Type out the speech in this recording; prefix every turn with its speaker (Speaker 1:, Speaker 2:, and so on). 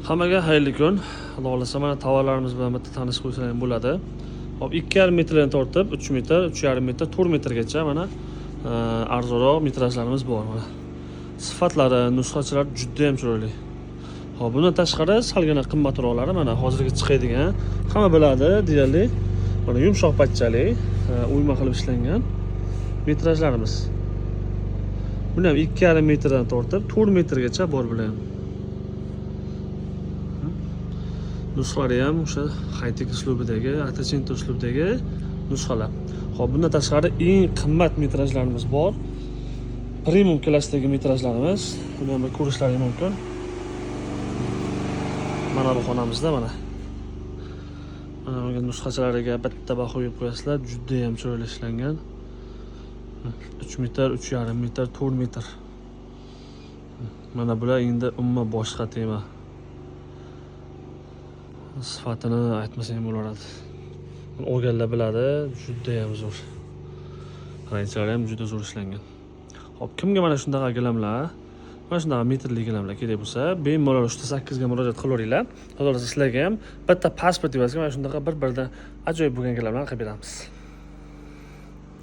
Speaker 1: Hammaga xayrli kun. Xudo xolasa mana tovarlarimiz bilan bitta tanishib qo'ysangiz bo'ladi. Hop 2,5 metrdan tortib 3 metr, 3,5 metr, 4 metrgacha mana arzonroq metrajlarimiz bor mana. Sifatlari, nusxachilari juda ham chiroyli. Hop bundan tashqari salgina qimmatroqlari mana hozirgi chiqadigan, hamma biladi deyarli. Mana yumshoq patchali, uyma qilib ishlangan metrajlarimiz. Buni ham 2,5 metrdan tortib 4 metrgacha bor bilan. Nusxalari ham o'sha high-tech uslubidagi, atachinto uslubidagi nusxalar. Xo'p, bundan tashqari eng qimmat metrajlarimiz bor. Premium klassidagi metrajlarimiz. Buni ham ko'rishlaringiz mumkin. Mana bu xonamizda mana. Mana bu nusxachalariga bitta baho qo'yib qo'yasizlar, juda ham chiroyli ishlangan. 3 metr, 3,5 metr, 4 metr. Mana bular endi umuman boshqa tema. Sifatini aytmasam bo'lardi. O'rganlar biladi, juda ham zo'r. Rangchalari ham juda zo'r ishlangan. Xo'p, kimga mana shunaqa gilamlar, mana shunaqa metrli gilamlar kerak bo'lsa, bemalol 308 ga murojaat qilaveringlar. Xudo xolasa sizlarga ham bitta pasport evaziga mana shunaqa bir-biridan ajoyib bo'lgan gilamlarni qilib beramiz.